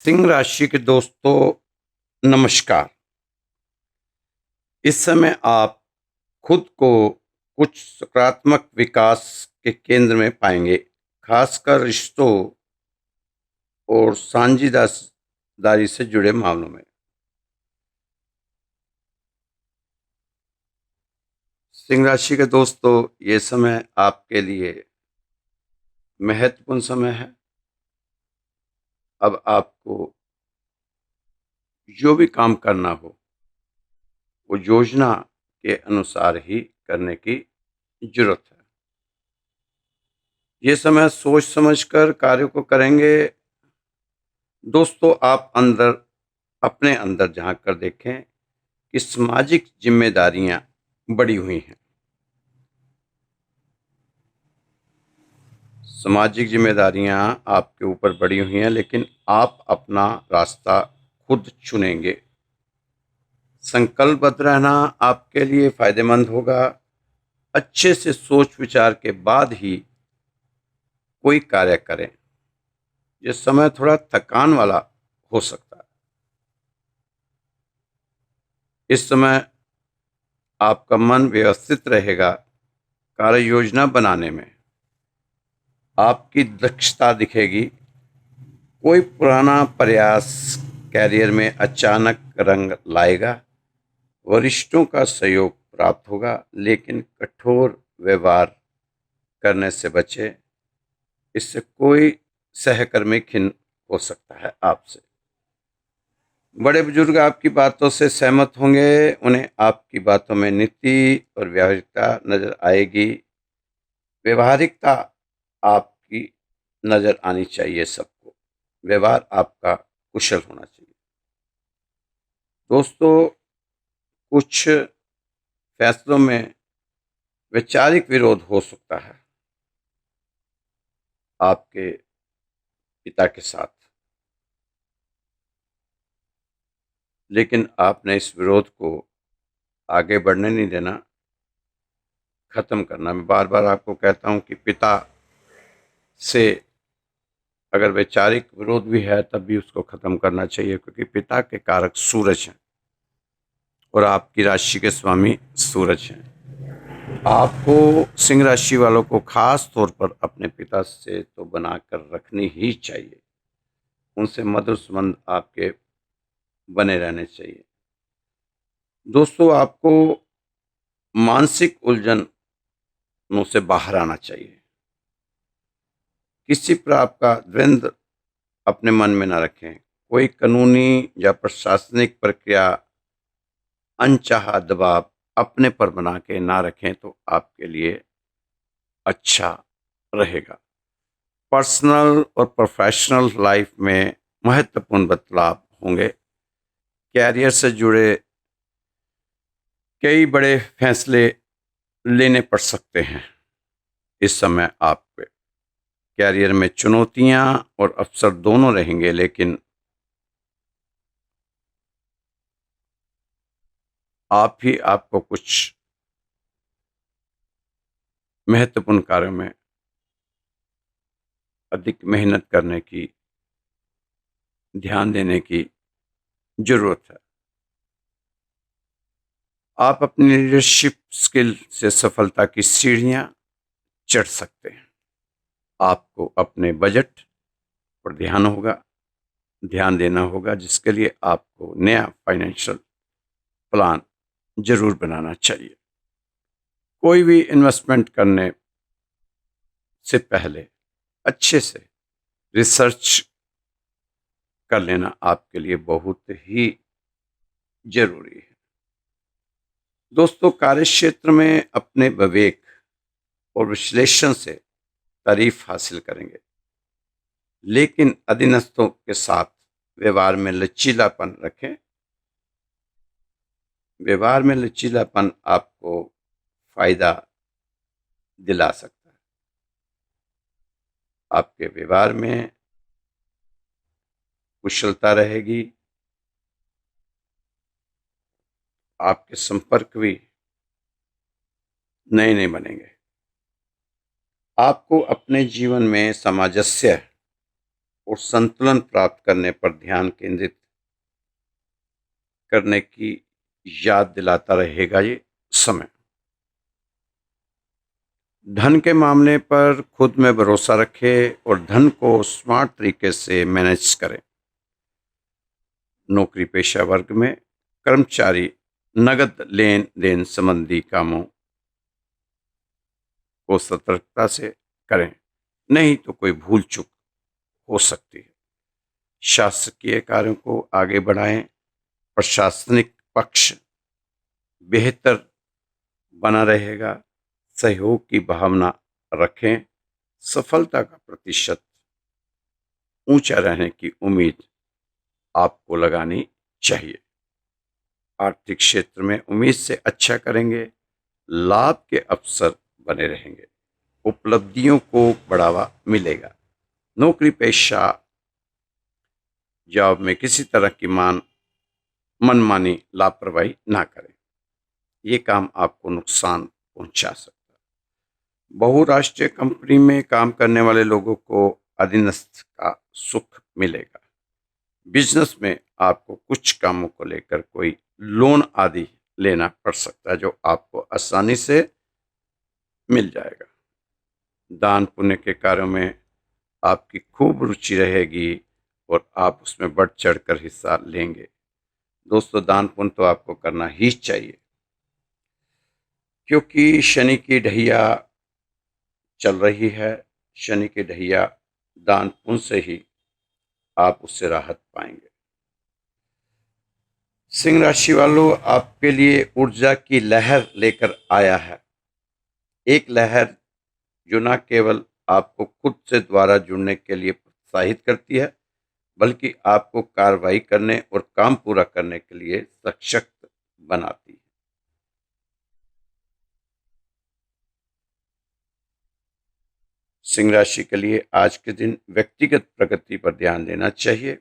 सिंह राशि के दोस्तों, नमस्कार। इस समय आप खुद को कुछ सकारात्मक विकास के केंद्र में पाएंगे, खासकर रिश्तों और साझेदारी से जुड़े मामलों में। सिंह राशि के दोस्तों, ये समय आपके लिए महत्वपूर्ण समय है। अब आपको जो भी काम करना हो, वो योजना के अनुसार ही करने की जरूरत है। ये समय सोच समझकर कार्यों को करेंगे। दोस्तों, आप अपने अंदर झांक कर देखें कि सामाजिक जिम्मेदारियां बड़ी हुई हैं। सामाजिक जिम्मेदारियां आपके ऊपर बड़ी हुई हैं, लेकिन आप अपना रास्ता खुद चुनेंगे। संकल्पबद्ध रहना आपके लिए फायदेमंद होगा। अच्छे से सोच विचार के बाद ही कोई कार्य करें। यह समय थोड़ा थकान वाला हो सकता है। इस समय आपका मन व्यवस्थित रहेगा। कार्य योजना बनाने में आपकी दक्षता दिखेगी। कोई पुराना प्रयास कैरियर में अचानक रंग लाएगा। वरिष्ठों का सहयोग प्राप्त होगा, लेकिन कठोर व्यवहार करने से बचे। इससे कोई सहकर्मी खिन्न हो सकता है आपसे। बड़े बुजुर्ग आपकी बातों से सहमत होंगे। उन्हें आपकी बातों में नीति और व्यावहारिकता नजर आएगी। व्यवहारिकता आपकी नजर आनी चाहिए सबको। व्यवहार आपका कुशल होना चाहिए। दोस्तों, कुछ फैसलों में वैचारिक विरोध हो सकता है आपके पिता के साथ, लेकिन आपने इस विरोध को आगे बढ़ने नहीं देना, खत्म करना। मैं बार बार आपको कहता हूं कि पिता से अगर वैचारिक विरोध भी है, तब भी उसको खत्म करना चाहिए, क्योंकि पिता के कारक सूरज हैं और आपकी राशि के स्वामी सूरज हैं। आपको सिंह राशि वालों को खास तौर पर अपने पिता से तो बनाकर रखनी ही चाहिए। उनसे मधुर संबंध आपके बने रहने चाहिए। दोस्तों, आपको मानसिक उलझनों से बाहर आना चाहिए। किसी पर आपका द्वंद्व अपने मन में ना रखें। कोई कानूनी या प्रशासनिक प्रक्रिया, अनचाहा दबाव अपने पर बना के ना रखें तो आपके लिए अच्छा रहेगा। पर्सनल और प्रोफेशनल लाइफ में महत्वपूर्ण बदलाव होंगे। कैरियर से जुड़े कई बड़े फैसले लेने पड़ सकते हैं। इस समय आपके कैरियर में चुनौतियां और अवसर दोनों रहेंगे, लेकिन आप ही आपको कुछ महत्वपूर्ण कार्यों में अधिक मेहनत करने की, ध्यान देने की जरूरत है। आप अपनी लीडरशिप स्किल से सफलता की सीढ़ियां चढ़ सकते हैं। आपको अपने बजट पर ध्यान देना होगा, जिसके लिए आपको नया फाइनेंशियल प्लान जरूर बनाना चाहिए। कोई भी इन्वेस्टमेंट करने से पहले अच्छे से रिसर्च कर लेना आपके लिए बहुत ही जरूरी है। दोस्तों, कार्यक्षेत्र में अपने विवेक और विश्लेषण से तारीफ हासिल करेंगे, लेकिन अधीनस्थों के साथ व्यवहार में लचीलापन रखें। व्यवहार में लचीलापन आपको फायदा दिला सकता है। आपके व्यवहार में कुशलता रहेगी। आपके संपर्क भी नए नए बनेंगे। आपको अपने जीवन में सामंजस्य और संतुलन प्राप्त करने पर ध्यान केंद्रित करने की याद दिलाता रहेगा ये समय। धन के मामले पर खुद में भरोसा रखें और धन को स्मार्ट तरीके से मैनेज करें। नौकरी पेशा वर्ग में कर्मचारी नगद लेन देन संबंधी कामों को सतर्कता से करें, नहीं तो कोई भूल चूक हो सकती है। शासकीय कार्यों को आगे बढ़ाएं। प्रशासनिक पक्ष बेहतर बना रहेगा। सहयोग की भावना रखें। सफलता का प्रतिशत ऊंचा रहने की उम्मीद आपको लगानी चाहिए। आर्थिक क्षेत्र में उम्मीद से अच्छा करेंगे। लाभ के अवसर बने रहेंगे। उपलब्धियों को बढ़ावा मिलेगा। नौकरी पेशा जॉब में किसी तरह की मनमानी लापरवाही ना करें, ये काम आपको नुकसान पहुंचा सकता है। बहुराष्ट्रीय कंपनी में काम करने वाले लोगों को अधीनस्थ का सुख मिलेगा। बिजनेस में आपको कुछ कामों को लेकर कोई लोन आदि लेना पड़ सकता है, जो आपको आसानी से मिल जाएगा। दान पुण्य के कार्यों में आपकी खूब रुचि रहेगी और आप उसमें बढ़ चढ़कर हिस्सा लेंगे। दोस्तों, दान पुण्य तो आपको करना ही चाहिए, क्योंकि शनि की ढैया चल रही है। शनि की ढैया दान पुण्य से ही आप उससे राहत पाएंगे। सिंह राशि वालों, आपके लिए ऊर्जा की लहर लेकर आया है। एक लहर जो न केवल आपको खुद से द्वारा जुड़ने के लिए प्रोत्साहित करती है, बल्कि आपको कार्रवाई करने और काम पूरा करने के लिए सशक्त बनाती है। सिंह राशि के लिए आज के दिन व्यक्तिगत प्रगति पर ध्यान देना चाहिए।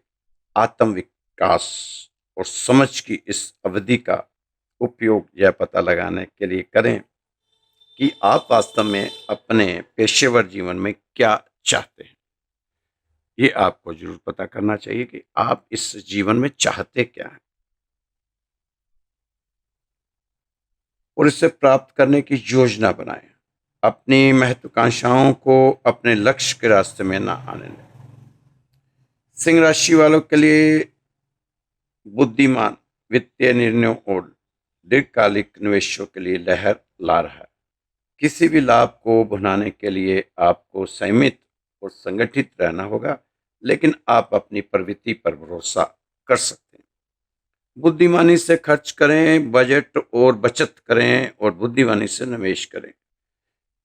आत्म विकास और समझ की इस अवधि का उपयोग यह पता लगाने के लिए करें कि आप वास्तव में अपने पेशेवर जीवन में क्या चाहते हैं। ये आपको जरूर पता करना चाहिए कि आप इस जीवन में चाहते क्या हैं और इसे प्राप्त करने की योजना बनाएं। अपनी महत्वाकांक्षाओं को अपने लक्ष्य के रास्ते में ना आने दें। सिंह राशि वालों के लिए बुद्धिमान वित्तीय निर्णयों और दीर्घकालिक निवेशों के लिए लहर ला रहा है। किसी भी लाभ को बढ़ाने के लिए आपको संयमित और संगठित रहना होगा, लेकिन आप अपनी प्रवृत्ति पर भरोसा कर सकते हैं। बुद्धिमानी से खर्च करें, बजट और बचत करें और बुद्धिमानी से निवेश करें।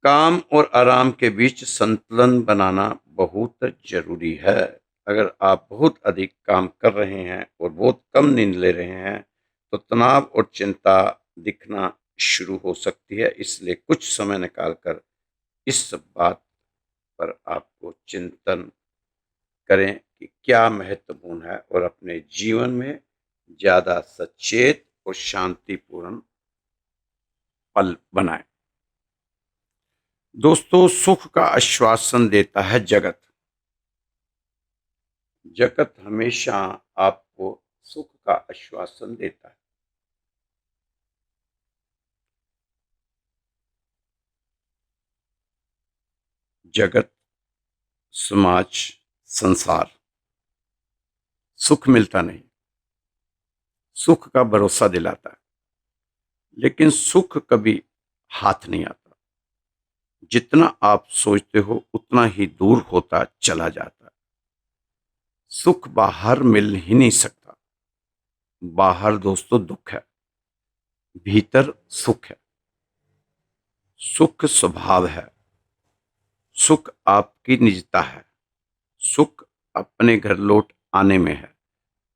काम और आराम के बीच संतुलन बनाना बहुत जरूरी है। अगर आप बहुत अधिक काम कर रहे हैं और बहुत कम नींद ले रहे हैं, तो तनाव और चिंता दिखना शुरू हो सकती है। इसलिए कुछ समय निकालकर इस बात पर आपको चिंतन करें कि क्या महत्वपूर्ण है और अपने जीवन में ज्यादा सचेत और शांतिपूर्ण पल बनाएं। दोस्तों, सुख का आश्वासन देता है जगत। जगत हमेशा आपको सुख का आश्वासन देता है। जगत, समाज, संसार सुख मिलता नहीं, सुख का भरोसा दिलाता है, लेकिन सुख कभी हाथ नहीं आता। जितना आप सोचते हो उतना ही दूर होता चला जाता है। सुख बाहर मिल ही नहीं सकता। बाहर दोस्तों दुख है, भीतर सुख है। सुख स्वभाव है। सुख आपकी निजता है। सुख अपने घर लौट आने में है,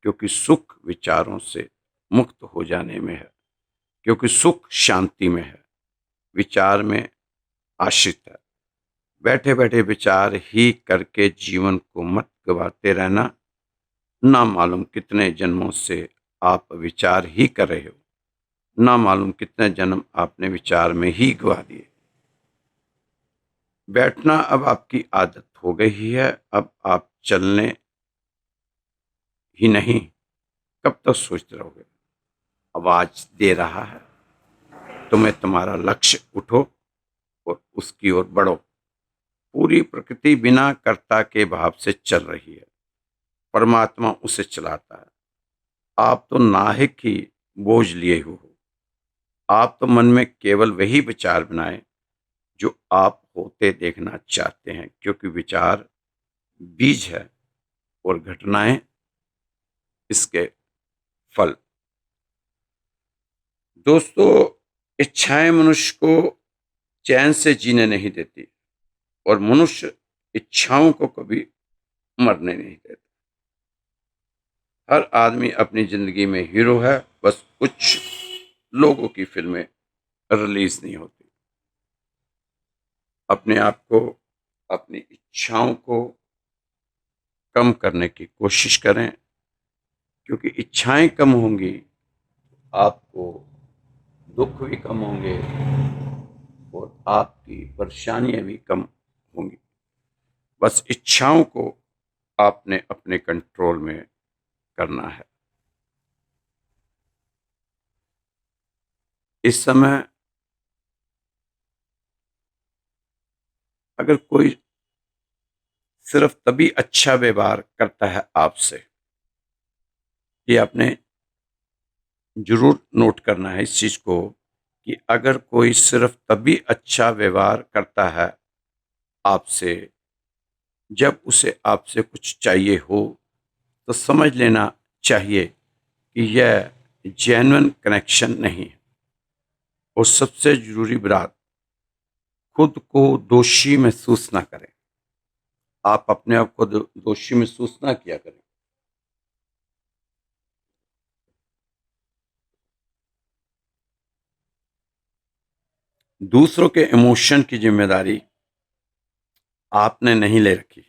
क्योंकि सुख विचारों से मुक्त हो जाने में है, क्योंकि सुख शांति में है, विचार में आश्रित है। बैठे बैठे विचार ही करके जीवन को मत गवाते रहना। ना मालूम कितने जन्मों से आप विचार ही कर रहे हो, ना मालूम कितने जन्म आपने विचार में ही गवा दिए। बैठना अब आपकी आदत हो गई ही है, अब आप चलने ही नहीं, कब तक सोचते रहोगे? आवाज दे रहा है तुम्हें, तुम्हारा लक्ष्य, उठो और उसकी ओर बढ़ो। पूरी प्रकृति बिना कर्ता के भाव से चल रही है, परमात्मा उसे चलाता है। आप तो नाहिक ही बोझ लिए हो। आप तो मन में केवल वही विचार बनाए जो आप होते देखना चाहते हैं, क्योंकि विचार बीज है और घटनाएं इसके फल। दोस्तों, इच्छाएं मनुष्य को चैन से जीने नहीं देती और मनुष्य इच्छाओं को कभी मरने नहीं देता। हर आदमी अपनी जिंदगी में हीरो है, बस कुछ लोगों की फिल्में रिलीज नहीं होती। अपने आप को, अपनी इच्छाओं को कम करने की कोशिश करें, क्योंकि इच्छाएं कम होंगी, आपको दुख भी कम होंगे और आपकी परेशानियां भी कम होंगी। बस इच्छाओं को आपने अपने कंट्रोल में करना है। इस समय अगर कोई सिर्फ तभी अच्छा व्यवहार करता है आपसे, ये आपने जरूर नोट करना है इस चीज को, कि अगर कोई सिर्फ तभी अच्छा व्यवहार करता है आपसे जब उसे आपसे कुछ चाहिए हो, तो समझ लेना चाहिए कि यह जेन्युइन कनेक्शन नहीं है। और सबसे जरूरी बात, खुद को दोषी महसूस ना करें। आप अपने आप को दोषी महसूस ना किया करें। दूसरों के इमोशन की जिम्मेदारी आपने नहीं ले रखी।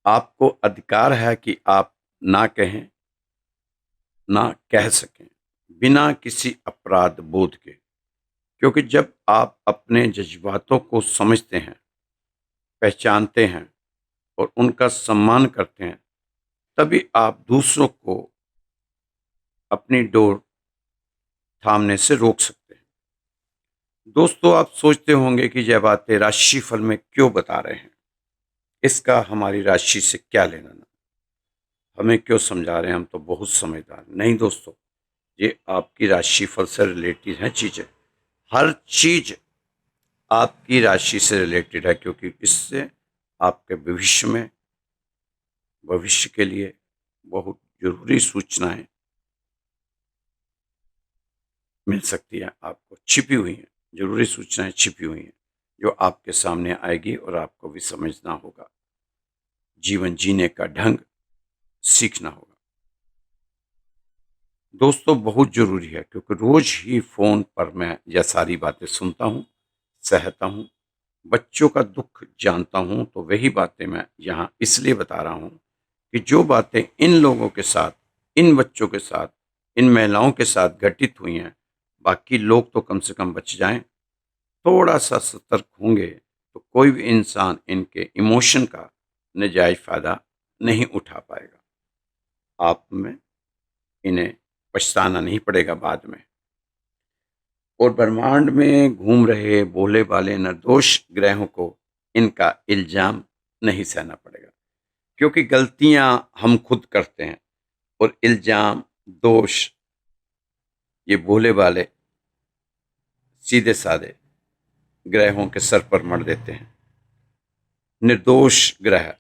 आपको अधिकार है कि आप ना कहें, ना कह सकें, बिना किसी अपराध बोध के। क्योंकि जब आप अपने जज्बातों को समझते हैं, पहचानते हैं और उनका सम्मान करते हैं, तभी आप दूसरों को अपनी डोर थामने से रोक सकते हैं। दोस्तों, आप सोचते होंगे कि यह बातें राशिफल में क्यों बता रहे हैं, इसका हमारी राशि से क्या लेना देना, हमें क्यों समझा रहे हैं, हम तो बहुत समझदार। नहीं दोस्तों, ये आपकी राशिफल से रिलेटेड है चीजें। हर चीज आपकी राशि से रिलेटेड है, क्योंकि इससे आपके भविष्य के लिए बहुत जरूरी सूचनाएं मिल सकती है। आपको छिपी हुई हैं, जरूरी सूचनाएं छिपी हुई हैं, जो आपके सामने आएगी और आपको भी समझना होगा। जीवन जीने का ढंग सीखना होगा। दोस्तों, बहुत जरूरी है, क्योंकि रोज ही फोन पर मैं यह सारी बातें सुनता हूँ, सहता हूँ, बच्चों का दुख जानता हूँ। तो वही बातें मैं यहाँ इसलिए बता रहा हूँ कि जो बातें इन लोगों के साथ, इन बच्चों के साथ, इन महिलाओं के साथ घटित हुई हैं, बाकी लोग तो कम से कम बच जाएं। थोड़ा सा सतर्क होंगे तो कोई भी इंसान इनके इमोशन का नजायज फायदा नहीं उठा पाएगा। आप में इन्हें पछताना नहीं पड़ेगा बाद में। और ब्रह्मांड में घूम रहे भोले भाले निर्दोष ग्रहों को इनका इल्जाम नहीं सहना पड़ेगा, क्योंकि गलतियां हम खुद करते हैं और इल्जाम, दोष ये भोले भाले सीधे साधे ग्रहों के सर पर मर देते हैं। निर्दोष ग्रह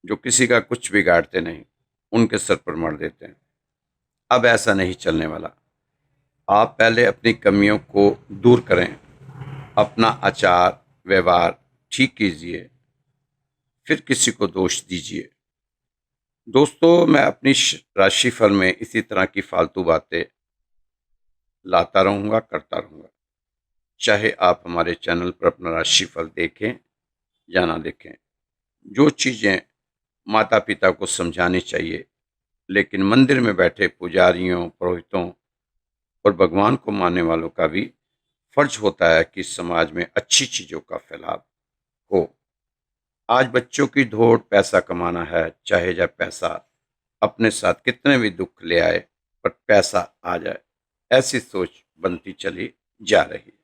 जो किसी का कुछ बिगाड़ते नहीं, उनके सर पर मर देते हैं। अब ऐसा नहीं चलने वाला। आप पहले अपनी कमियों को दूर करें, अपना आचार व्यवहार ठीक कीजिए, फिर किसी को दोष दीजिए। दोस्तों, मैं अपनी राशिफल में इसी तरह की फालतू बातें लाता रहूंगा, करता रहूंगा। चाहे आप हमारे चैनल पर अपना राशिफल देखें या ना देखें। जो चीजें माता पिता को समझानी चाहिए, लेकिन मंदिर में बैठे पुजारियों, पुरोहितों और भगवान को मानने वालों का भी फर्ज होता है कि समाज में अच्छी चीजों का फैलाव हो। आज बच्चों की दौड़ पैसा कमाना है, चाहे जब पैसा अपने साथ कितने भी दुख ले आए, पर पैसा आ जाए, ऐसी सोच बनती चली जा रही है।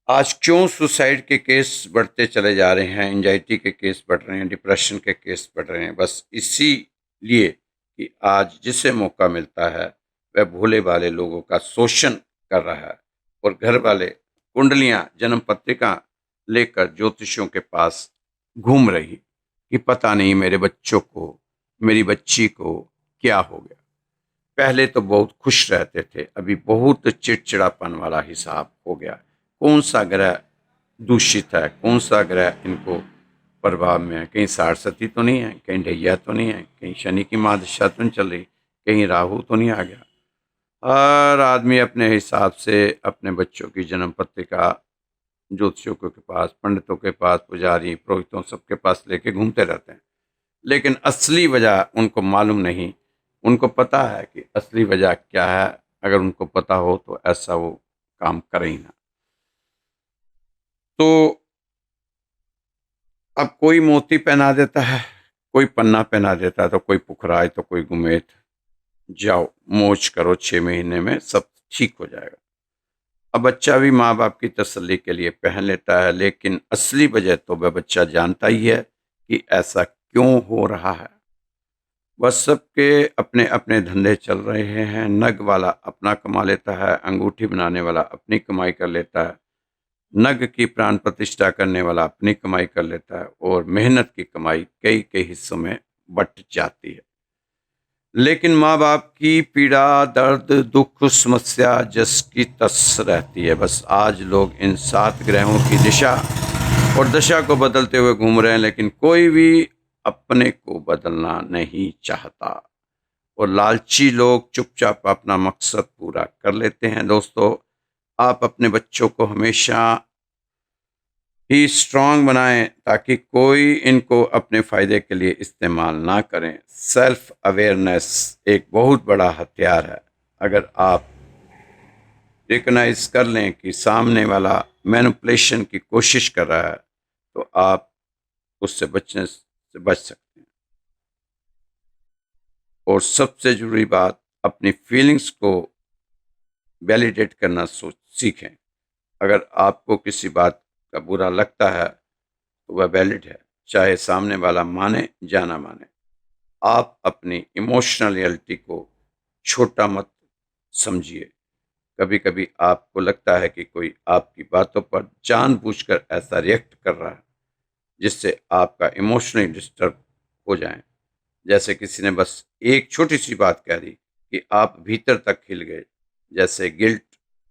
आज क्यों सुसाइड के केस बढ़ते चले जा रहे हैं, एंजाइटी के केस बढ़ रहे हैं, डिप्रेशन के केस बढ़ रहे हैं? बस इसीलिए कि आज जिसे मौका मिलता है वह भोले भाले लोगों का शोषण कर रहा है और घर वाले कुंडलियां, जन्म पत्रिका लेकर ज्योतिषियों के पास घूम रही कि पता नहीं मेरे बच्चों को, मेरी बच्ची को क्या हो गया। पहले तो बहुत खुश रहते थे, अभी बहुत चिड़चिड़ापन वाला हिसाब हो गया। कौन सा ग्रह दूषित है, कौन सा ग्रह इनको प्रभाव में है? कहीं सारस्वती तो नहीं है, कहीं ढैया तो नहीं है, कहीं शनि की महादशा तो नहीं चल रही, कहीं राहु तो नहीं आ गया। हर आदमी अपने हिसाब से अपने बच्चों की जन्म पत्रिका ज्योतिषियों के पास, पंडितों के पास, पुजारी, पुरोहितों, सबके पास लेके घूमते रहते हैं, लेकिन असली वजह उनको मालूम नहीं। उनको पता है कि असली वजह क्या है, अगर उनको पता हो तो ऐसा वो काम करे ही ना। तो अब कोई मोती पहना देता है, कोई पन्ना पहना देता है, तो कोई पुखराज, तो कोई गुमेत। जाओ मौज करो, 6 महीने में सब ठीक हो जाएगा। अब बच्चा भी माँ बाप की तसल्ली के लिए पहन लेता है, लेकिन असली वजह तो वह बच्चा जानता ही है कि ऐसा क्यों हो रहा है। बस सबके अपने अपने धंधे चल रहे हैं। नग वाला अपना कमा लेता है, अंगूठी बनाने वाला अपनी कमाई कर लेता है, नग की प्राण प्रतिष्ठा करने वाला अपनी कमाई कर लेता है, और मेहनत की कमाई कई कई हिस्सों में बट जाती है। लेकिन माँ बाप की पीड़ा, दर्द, दुख, समस्या जस की तस रहती है। बस आज लोग इन 7 ग्रहों की दिशा और दशा को बदलते हुए घूम रहे हैं, लेकिन कोई भी अपने को बदलना नहीं चाहता, और लालची लोग चुपचाप अपना मकसद पूरा कर लेते हैं। दोस्तों, आप अपने बच्चों को हमेशा ही स्ट्रांग बनाएं ताकि कोई इनको अपने फ़ायदे के लिए इस्तेमाल ना करें। सेल्फ अवेयरनेस एक बहुत बड़ा हथियार है। अगर आप रिकॉग्नाइज कर लें कि सामने वाला मैनिपुलेशन की कोशिश कर रहा है, तो आप उससे बचने से बच सकते हैं। और सबसे ज़रूरी बात, अपनी फीलिंग्स को वैलिडेट करना सीखें। अगर आपको किसी बात का बुरा लगता है तो वह वैलिड है, चाहे सामने वाला माने या ना माने। आप अपनी इमोशनल रियलिटी को छोटा मत समझिए। कभी कभी आपको लगता है कि कोई आपकी बातों पर जानबूझकर ऐसा रिएक्ट कर रहा है जिससे आपका इमोशनली डिस्टर्ब हो जाए। जैसे किसी ने बस एक छोटी सी बात कह दी कि आप भीतर तक हिल गए। जैसे गिल्ट,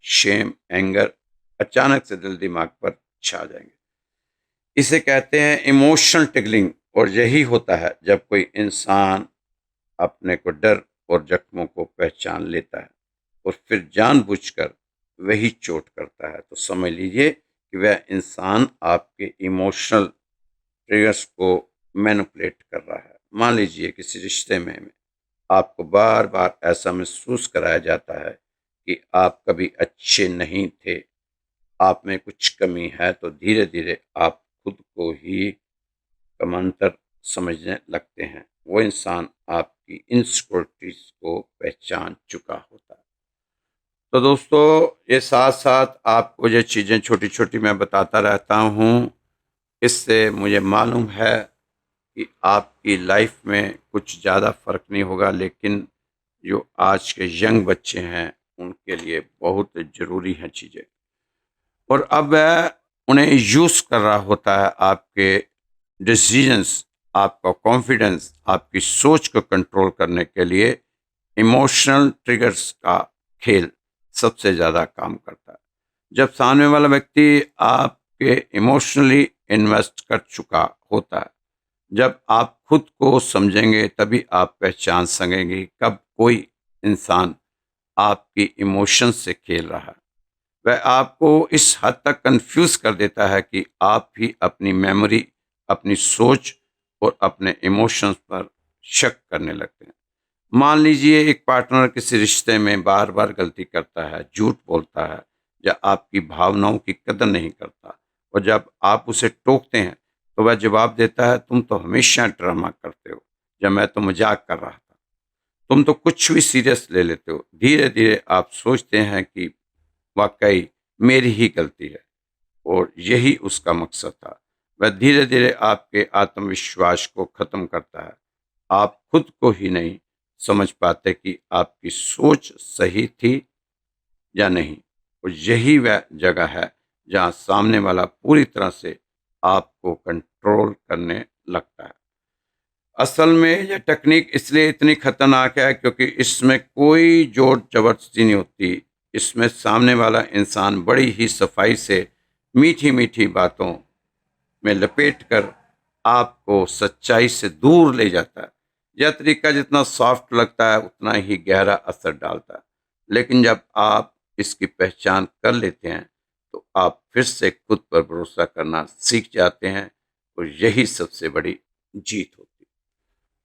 शेम, एंगर अचानक से दिल दिमाग पर छा जाएंगे। इसे कहते हैं इमोशनल टिगलिंग, और यही होता है जब कोई इंसान अपने को डर और जख्मों को पहचान लेता है और फिर जानबूझकर वही चोट करता है। तो समझ लीजिए कि वह इंसान आपके इमोशनल ट्रिगर्स को मैनिपुलेट कर रहा है। मान लीजिए किसी रिश्ते में आपको बार बार ऐसा महसूस कराया जाता है कि आप कभी अच्छे नहीं थे, आप में कुछ कमी है, तो धीरे धीरे आप खुद को ही कमतर समझने लगते हैं। वो इंसान आपकी इनसिक्योरिटीज को पहचान चुका होता है। तो दोस्तों, ये साथ साथ आपको ये चीज़ें छोटी छोटी मैं बताता रहता हूँ, इससे मुझे मालूम है कि आपकी लाइफ में कुछ ज़्यादा फ़र्क नहीं होगा, लेकिन जो आज के यंग बच्चे हैं उनके लिए बहुत ज़रूरी हैं चीज़ें। और अब वह उन्हें यूज़ कर रहा होता है आपके डिसीजंस, आपका कॉन्फिडेंस, आपकी सोच को कंट्रोल करने के लिए। इमोशनल ट्रिगर्स का खेल सबसे ज़्यादा काम करता है। जब सामने वाला व्यक्ति आपके इमोशनली इन्वेस्ट कर चुका होता है, जब आप खुद को समझेंगे तभी आप पहचान सकेंगे कब कोई इंसान आपकी इमोशंस से खेल रहा है। वह आपको इस हद तक कंफ्यूज कर देता है कि आप ही अपनी मेमोरी, अपनी सोच और अपने इमोशंस पर शक करने लगते हैं। मान लीजिए एक पार्टनर किसी रिश्ते में बार बार गलती करता है, झूठ बोलता है या आपकी भावनाओं की कदर नहीं करता, और जब आप उसे टोकते हैं तो वह जवाब देता है, तुम तो हमेशा ड्रामा करते हो, जब मैं तो मजाक कर रहा था। तुम तो कुछ भी सीरियस ले लेते हो। धीरे धीरे आप सोचते हैं कि वाकई मेरी ही गलती है और यही उसका मकसद था। वह धीरे धीरे आपके आत्मविश्वास को खत्म करता है। आप खुद को ही नहीं समझ पाते कि आपकी सोच सही थी या नहीं। और यही वह जगह है जहां सामने वाला पूरी तरह से आपको कंट्रोल करने लगता है। असल में यह टेक्निक इसलिए इतनी खतरनाक है क्योंकि इसमें कोई जोर जबरदस्ती नहीं होती। इसमें सामने वाला इंसान बड़ी ही सफाई से मीठी मीठी बातों में लपेट कर आपको सच्चाई से दूर ले जाता है। यह तरीका जितना सॉफ्ट लगता है उतना ही गहरा असर डालता है। लेकिन जब आप इसकी पहचान कर लेते हैं तो आप फिर से खुद पर भरोसा करना सीख जाते हैं और यही सबसे बड़ी जीत होती है।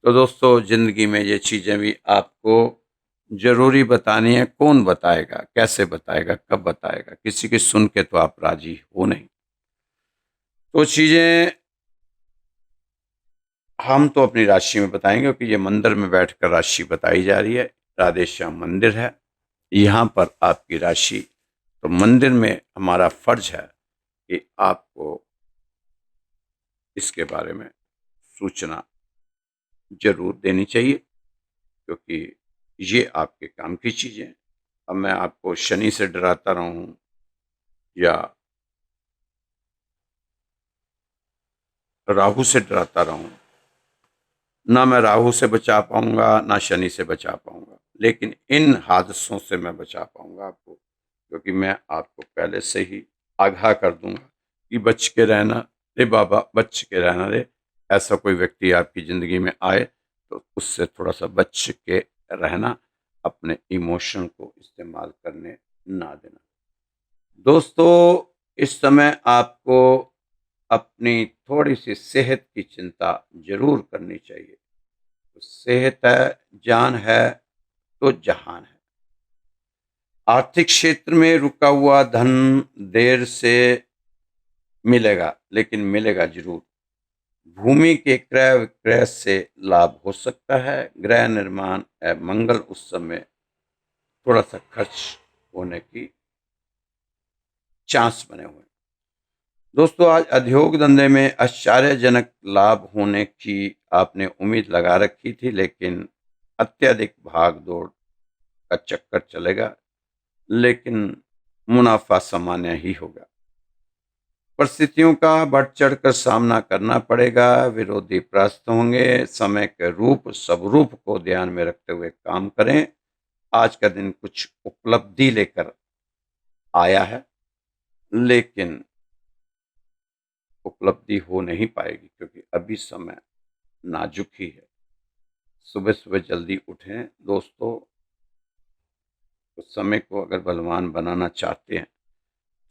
तो दोस्तों, ज़िंदगी में ये चीज़ें भी आपको ज़रूरी बतानी है। कौन बताएगा, कैसे बताएगा, कब बताएगा? किसी की सुन के तो आप राज़ी हो नहीं। तो चीज़ें हम तो अपनी राशि में बताएंगे क्योंकि ये मंदिर में बैठकर राशि बताई जा रही है। राधे श्याम मंदिर है, यहाँ पर आपकी राशि। तो मंदिर में हमारा फर्ज है कि आपको इसके बारे में सूचना जरूर देनी चाहिए क्योंकि ये आपके काम की चीज़ें। अब मैं आपको शनि से डराता रहूं या राहु से डराता रहूं, ना मैं राहु से बचा पाऊंगा ना शनि से बचा पाऊंगा, लेकिन इन हादसों से मैं बचा पाऊंगा आपको, क्योंकि मैं आपको पहले से ही आगाह कर दूंगा कि बच के रहना रे बाबा, बच के रहना रे। ऐसा कोई व्यक्ति आपकी ज़िंदगी में आए तो उससे थोड़ा सा बच के रहना, अपने इमोशन को इस्तेमाल करने ना देना। दोस्तों, इस समय आपको अपनी थोड़ी सी सेहत की चिंता जरूर करनी चाहिए। तो सेहत है, जान है तो जहान है। आर्थिक क्षेत्र में रुका हुआ धन देर से मिलेगा, लेकिन मिलेगा जरूर। भूमि के क्रय विक्रय से लाभ हो सकता है। गृह निर्माण एवं मंगल उस समय थोड़ा सा खर्च होने की चांस बने हुए हैं। दोस्तों, आज उद्योग धंधे में आश्चर्यजनक लाभ होने की आपने उम्मीद लगा रखी थी, लेकिन अत्यधिक भाग दौड़ का चक्कर चलेगा, लेकिन मुनाफा सामान्य ही होगा। परिस्थितियों का बढ़ चढ़ कर सामना करना पड़ेगा। विरोधी परास्त होंगे। समय के रूप स्वरूप को ध्यान में रखते हुए काम करें। आज का दिन कुछ उपलब्धि लेकर आया है, लेकिन उपलब्धि हो नहीं पाएगी क्योंकि अभी समय नाजुक ही है। सुबह सुबह जल्दी उठें दोस्तों। तो समय को अगर बलवान बनाना चाहते हैं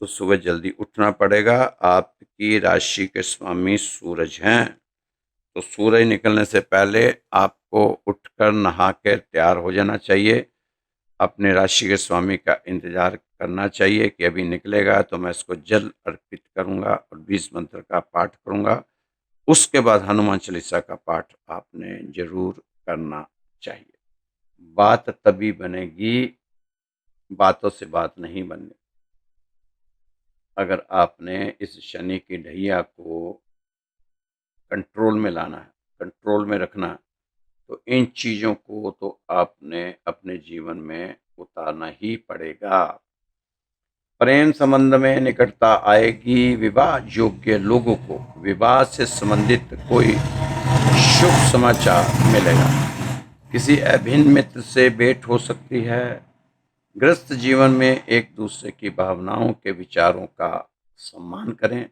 तो सुबह जल्दी उठना पड़ेगा। आपकी राशि के स्वामी सूरज हैं, तो सूरज निकलने से पहले आपको उठकर नहा कर तैयार हो जाना चाहिए। अपने राशि के स्वामी का इंतजार करना चाहिए कि अभी निकलेगा तो मैं इसको जल अर्पित करूंगा और 20 मंत्र का पाठ करूंगा। उसके बाद हनुमान चालीसा का पाठ आपने जरूर करना चाहिए। बात तभी बनेगी, बातों से बात नहीं बननी। अगर आपने इस शनि की ढैया को कंट्रोल में लाना है, कंट्रोल में रखना है, तो इन चीज़ों को तो आपने अपने जीवन में उतारना ही पड़ेगा। प्रेम संबंध में निकटता आएगी। विवाह योग्य लोगों को विवाह से संबंधित कोई शुभ समाचार मिलेगा। किसी अभिन्न मित्र से भेंट हो सकती है। गृहस्थ जीवन में एक दूसरे की भावनाओं के विचारों का सम्मान करें।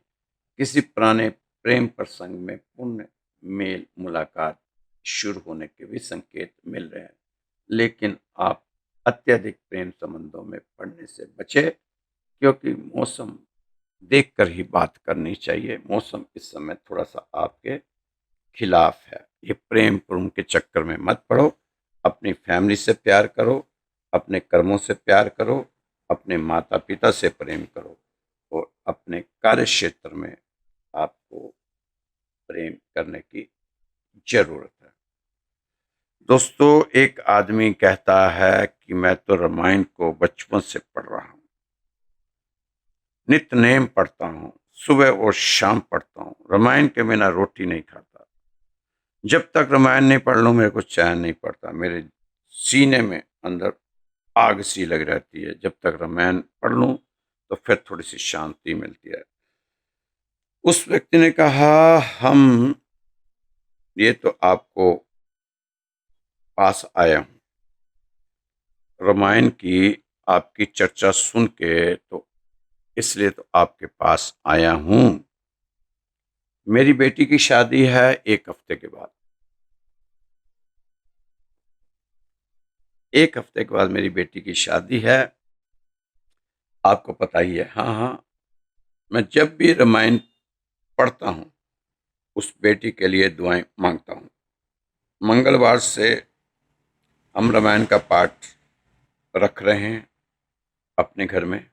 किसी पुराने प्रेम प्रसंग में पुण्य मेल मुलाकात शुरू होने के भी संकेत मिल रहे हैं, लेकिन आप अत्यधिक प्रेम संबंधों में पड़ने से बचे, क्योंकि मौसम देखकर ही बात करनी चाहिए। मौसम इस समय थोड़ा सा आपके खिलाफ है। ये प्रेम प्रेम के चक्कर में मत पड़ो। अपनी फैमिली से प्यार करो, अपने कर्मों से प्यार करो, अपने माता पिता से प्रेम करो और अपने कार्य क्षेत्र में आपको प्रेम करने की जरूरत है। दोस्तों, एक आदमी कहता है कि मैं तो रामायण को बचपन से पढ़ रहा हूं, नित्य नेम पढ़ता हूं, सुबह और शाम पढ़ता हूं, रामायण के बिना रोटी नहीं खाता। जब तक रामायण नहीं पढ़ लूं मेरे को चैन नहीं पड़ता, मेरे सीने में अंदर आग सी लग रहती है। जब तक रामायण पढ़ लूं तो फिर थोड़ी सी शांति मिलती है। उस व्यक्ति ने कहा, हम ये तो आपको पास आया हूं, रामायण की आपकी चर्चा सुन के, तो इसलिए तो आपके पास आया हूं। मेरी बेटी की शादी है 1 हफ्ते के बाद। 1 हफ्ते के बाद मेरी बेटी की शादी है। आपको पता ही है। हाँ हाँ, मैं जब भी रामायण पढ़ता हूँ उस बेटी के लिए दुआएं मांगता हूँ। मंगलवार से हम रामायण का पाठ रख रहे हैं अपने घर में।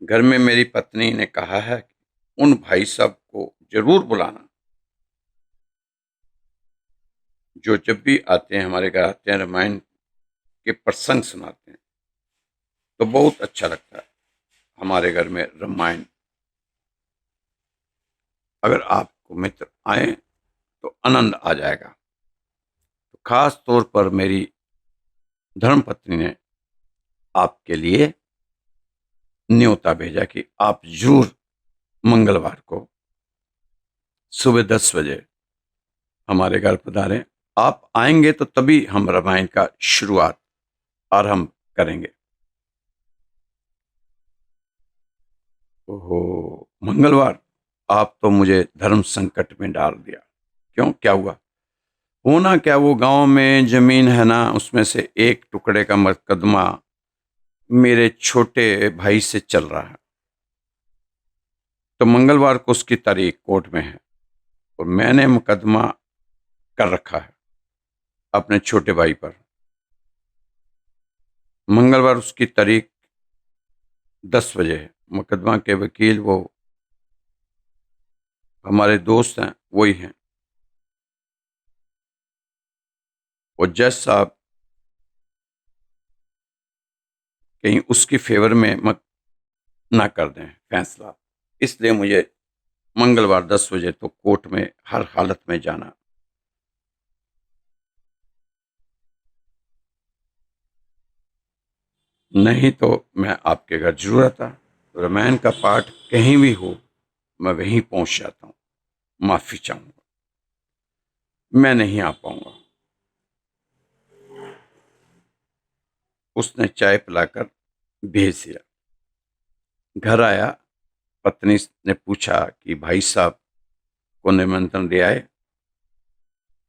घर में मेरी पत्नी ने कहा है कि उन भाई साहब को जरूर बुलाना जो जब भी आते हैं, हमारे घर आते हैं, रामायण के प्रसंग सुनाते हैं, तो बहुत अच्छा लगता है हमारे घर में रामायण। अगर आपको मित्र आए तो आनंद आ जाएगा। तो खास तौर पर मेरी धर्मपत्नी ने आपके लिए न्योता भेजा कि आप जरूर मंगलवार को सुबह 10 बजे हमारे घर पधारें। आप आएंगे तो तभी हम रामायण का शुरुआत आरंभ करेंगे। ओहो, मंगलवार! आप तो मुझे धर्म संकट में डाल दिया। क्यों, क्या हुआ? होना क्या, वो गांव में जमीन है ना, उसमें से एक टुकड़े का मुकदमा मेरे छोटे भाई से चल रहा है। तो मंगलवार को उसकी तारीख कोर्ट में है और मैंने मुकदमा कर रखा है अपने छोटे भाई पर। मंगलवार उसकी तारीख 10 बजे है। मुकदमा के वकील वो हमारे दोस्त हैं, वही हैं। और जज साहब कहीं उसकी फेवर में मत ना कर दें फैसला, इसलिए मुझे मंगलवार 10 बजे तो कोर्ट में हर हालत में जाना। नहीं तो मैं आपके घर जरूर आता। रामायण का पाठ कहीं भी हो, मैं वहीं पहुंच जाता हूँ। माफी चाहूंगा, मैं नहीं आ पाऊंगा। उसने चाय पिलाकर भेज दिया। घर आया, पत्नी ने पूछा कि भाई साहब को निमंत्रण दे आए?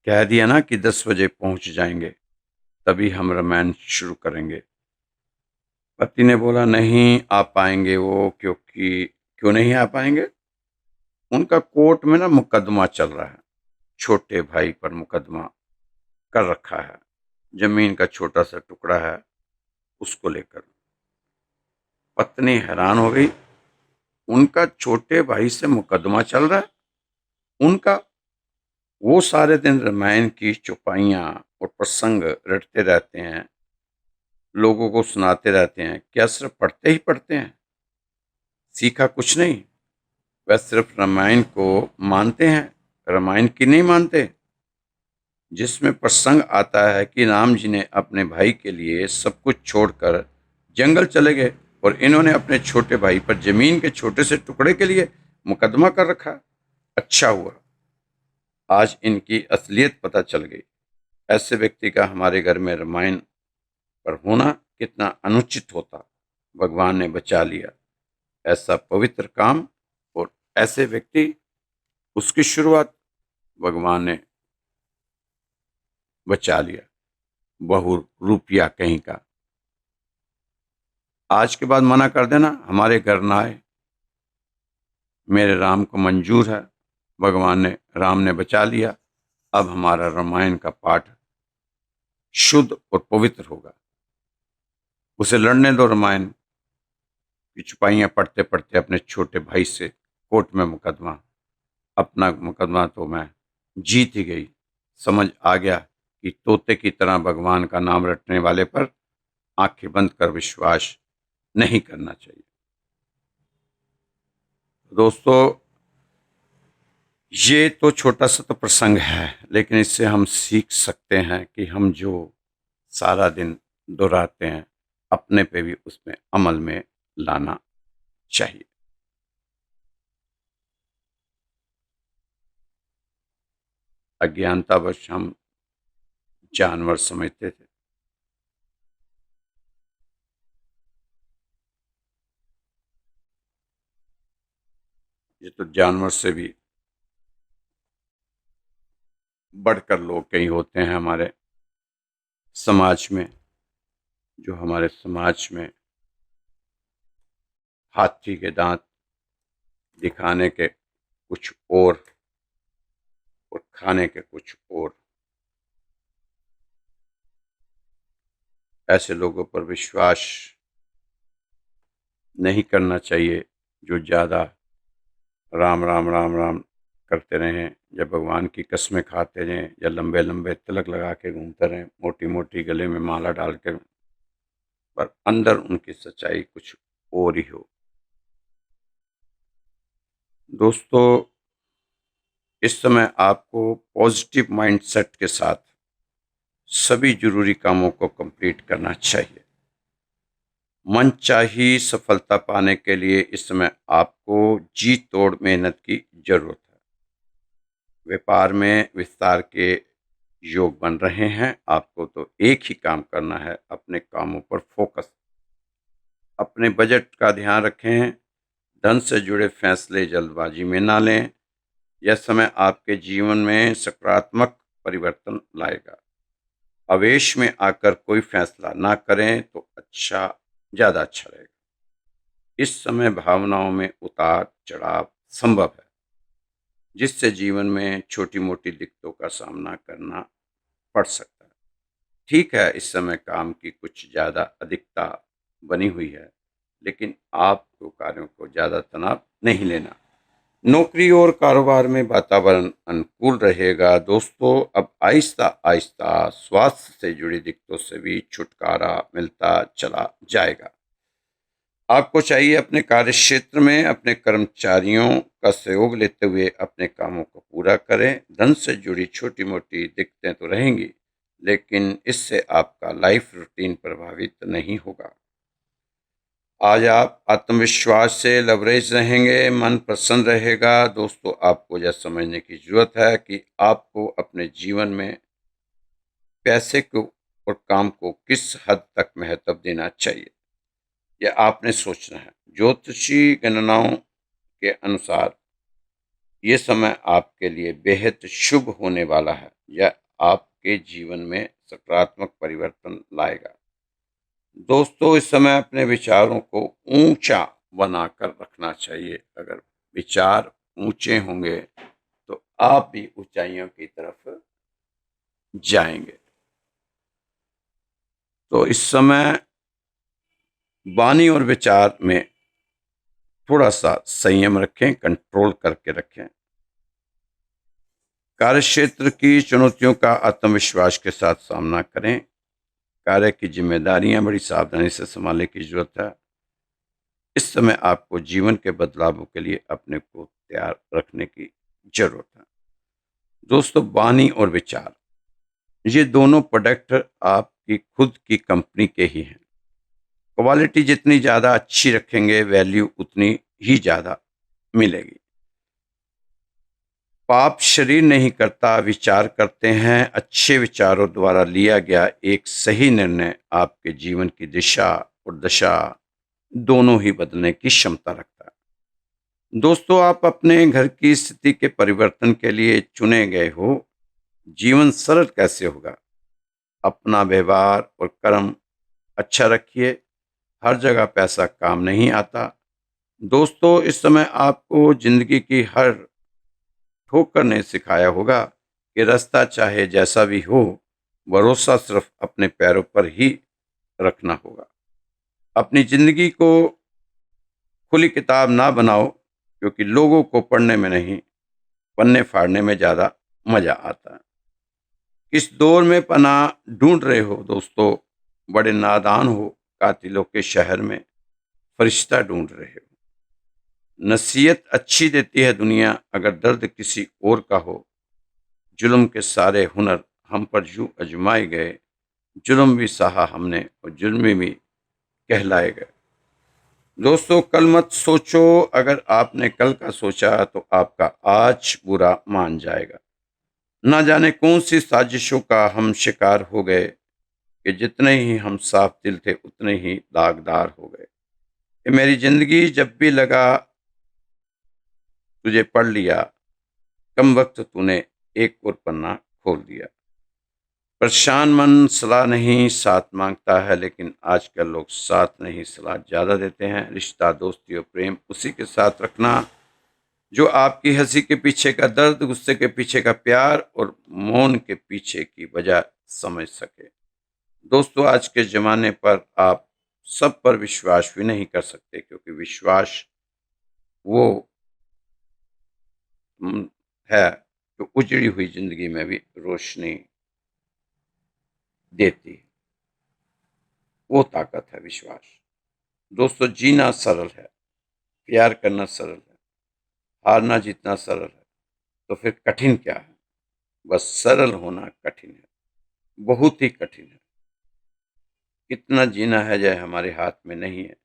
कह दिया ना कि 10 बजे पहुंच जाएंगे, तभी हम रामायण शुरू करेंगे। पति ने बोला, नहीं आ पाएंगे वो, क्योंकि क्यों नहीं आ पाएंगे? उनका कोर्ट में ना मुकदमा चल रहा है, छोटे भाई पर मुकदमा कर रखा है। जमीन का छोटा सा टुकड़ा है, उसको लेकर। पत्नी हैरान हो गई। उनका छोटे भाई से मुकदमा चल रहा है? उनका वो सारे दिन रामायण की चौपाइयां और प्रसंग रटते रहते हैं, लोगों को सुनाते रहते हैं। क्या सिर्फ पढ़ते ही पढ़ते हैं? सीखा कुछ नहीं। वह सिर्फ रामायण को मानते हैं, रामायण की नहीं मानते, जिसमें प्रसंग आता है कि राम जी ने अपने भाई के लिए सब कुछ छोड़कर जंगल चले गए और इन्होंने अपने छोटे भाई पर जमीन के छोटे से टुकड़े के लिए मुकदमा कर रखा। अच्छा हुआ आज इनकी असलियत पता चल गई। ऐसे व्यक्ति का हमारे घर में रामायण पर होना कितना अनुचित होता। भगवान ने बचा लिया ऐसा पवित्र काम, और ऐसे व्यक्ति, उसकी शुरुआत भगवान ने बचा लिया। बहु रुपया कहीं का। आज के बाद मना कर देना, हमारे घर ना आए। मेरे राम को मंजूर है, भगवान ने, राम ने बचा लिया। अब हमारा रामायण का पाठ शुद्ध और पवित्र होगा। उसे लड़ने दो रामायण की चौपाइयां पढ़ते पढ़ते अपने छोटे भाई से कोर्ट में मुकदमा। अपना मुकदमा तो मैं जीत ही गई। समझ आ गया कि तोते की तरह भगवान का नाम रटने वाले पर आंखें बंद कर विश्वास नहीं करना चाहिए। दोस्तों, ये तो छोटा सा तो प्रसंग है, लेकिन इससे हम सीख सकते हैं कि हम जो सारा दिन दोहराते हैं, अपने पे भी उसमें अमल में लाना चाहिए। अज्ञानतावश हम जानवर समझते थे। ये तो जानवर से भी बढ़कर लोग कहीं होते हैं हमारे समाज में। जो हमारे समाज में हाथी के दांत दिखाने के कुछ और खाने के कुछ और। ऐसे लोगों पर विश्वास नहीं करना चाहिए जो ज़्यादा राम राम राम राम करते रहें, या भगवान की कसमें खाते रहें, या लंबे लंबे तिलक लगा के घूमते रहें, मोटी मोटी गले में माला डाल के, पर अंदर उनकी सच्चाई कुछ और ही हो। दोस्तों, इस समय आपको पॉजिटिव माइंडसेट के साथ सभी जरूरी कामों को कंप्लीट करना चाहिए। मनचाही सफलता पाने के लिए इस समय आपको जी तोड़ मेहनत की जरूरत है। व्यापार में विस्तार के योग बन रहे हैं। आपको तो एक ही काम करना है, अपने कामों पर फोकस। अपने बजट का ध्यान रखें। धन से जुड़े फैसले जल्दबाजी में ना लें। यह समय आपके जीवन में सकारात्मक परिवर्तन लाएगा। आवेश में आकर कोई फैसला ना करें तो ज़्यादा अच्छा रहेगा। इस समय भावनाओं में उतार चढ़ाव संभव है, जिससे जीवन में छोटी मोटी दिक्कतों का सामना करना पड़ सकता है। ठीक है, इस समय काम की कुछ ज़्यादा अधिकता बनी हुई है, लेकिन आपको कार्यों को ज़्यादा तनाव नहीं लेना। नौकरी और कारोबार में वातावरण अनुकूल रहेगा। दोस्तों, अब आहिस्ता आहिस्ता स्वास्थ्य से जुड़ी दिक्कतों से भी छुटकारा मिलता चला जाएगा। आपको चाहिए अपने कार्य क्षेत्र में अपने कर्मचारियों का सहयोग लेते हुए अपने कामों को पूरा करें। धन से जुड़ी छोटी मोटी दिक्कतें तो रहेंगी, लेकिन इससे आपका लाइफ रूटीन प्रभावित नहीं होगा। आज आप आत्मविश्वास से लवरेज रहेंगे, मन प्रसन्न रहेगा। दोस्तों, आपको यह समझने की जरूरत है कि आपको अपने जीवन में पैसे को और काम को किस हद तक महत्व देना चाहिए, यह आपने सोचना है। ज्योतिषी गणनाओं के अनुसार ये समय आपके लिए बेहद शुभ होने वाला है। यह आपके जीवन में सकारात्मक परिवर्तन लाएगा। दोस्तों, इस समय अपने विचारों को ऊंचा बनाकर रखना चाहिए। अगर विचार ऊंचे होंगे तो आप भी ऊंचाइयों की तरफ जाएंगे। तो इस समय वाणी और विचार में थोड़ा सा संयम रखें, कंट्रोल करके रखें। कार्यक्षेत्र की चुनौतियों का आत्मविश्वास के साथ सामना करें। कार्य की जिम्मेदारियां बड़ी सावधानी से संभालने की जरूरत है। इस समय आपको जीवन के बदलावों के लिए अपने को तैयार रखने की जरूरत है। दोस्तों, वाणी और विचार ये दोनों प्रोडक्ट आपकी खुद की कंपनी के ही हैं। क्वालिटी जितनी ज़्यादा अच्छी रखेंगे, वैल्यू उतनी ही ज़्यादा मिलेगी। पाप शरीर नहीं करता, विचार करते हैं। अच्छे विचारों द्वारा लिया गया एक सही निर्णय आपके जीवन की दिशा और दशा दोनों ही बदलने की क्षमता रखता है। दोस्तों, आप अपने घर की स्थिति के परिवर्तन के लिए चुने गए हो। जीवन सरल कैसे होगा? अपना व्यवहार और कर्म अच्छा रखिए। हर जगह पैसा काम नहीं आता। दोस्तों, इस समय आपको जिंदगी की हर ठोकर ने सिखाया होगा कि रास्ता चाहे जैसा भी हो, भरोसा सिर्फ अपने पैरों पर ही रखना होगा। अपनी जिंदगी को खुली किताब ना बनाओ, क्योंकि लोगों को पढ़ने में नहीं, पन्ने फाड़ने में ज़्यादा मज़ा आता है। किस दौर में पनाह ढूंढ रहे हो दोस्तों, बड़े नादान हो, कातिलों के शहर में फरिश्ता ढूंढ रहे हो। नसीहत अच्छी देती है दुनिया, अगर दर्द किसी और का हो। जुल्म के सारे हुनर हम पर यूं अजमाए गए, जुल्म भी सहा हमने और जुल्मी भी कहलाए गए। दोस्तों, कल मत सोचो, अगर आपने कल का सोचा तो आपका आज बुरा मान जाएगा। ना जाने कौन सी साजिशों का हम शिकार हो गए कि जितने ही हम साफ दिल थे उतने ही दागदार हो गए। कि मेरी जिंदगी जब भी लगा तुझे पढ़ लिया, कम वक्त तूने एक और पन्ना खोल दिया। परेशान मन सलाह नहीं साथ मांगता है, लेकिन आजकल लोग साथ नहीं सलाह ज़्यादा देते हैं। रिश्ता, दोस्ती और प्रेम उसी के साथ रखना जो आपकी हंसी के पीछे का दर्द, गुस्से के पीछे का प्यार और मौन के पीछे की वजह समझ सके। दोस्तों, आज के ज़माने पर आप सब पर विश्वास भी नहीं कर सकते, क्योंकि विश्वास वो है जो उजड़ी हुई ज़िंदगी में भी रोशनी देती है। वो ताकत है विश्वास। दोस्तों, जीना सरल है, प्यार करना सरल है, हारना जीतना सरल है, तो फिर कठिन क्या है? बस सरल होना कठिन है, बहुत ही कठिन है। कितना जीना है यह हमारे हाथ में नहीं है,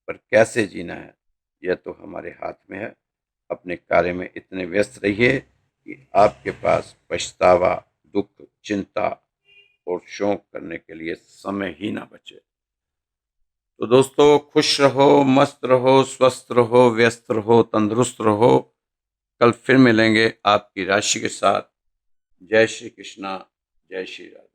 पर कैसे जीना है यह तो हमारे हाथ में है। अपने कार्य में इतने व्यस्त रहिए कि आपके पास पछतावा, दुख, चिंता और शौक करने के लिए समय ही ना बचे। तो दोस्तों, खुश रहो, मस्त रहो, स्वस्थ रहो, व्यस्त रहो, तंदुरुस्त रहो। कल फिर मिलेंगे आपकी राशि के साथ। जय श्री कृष्णा, जय श्री राधे।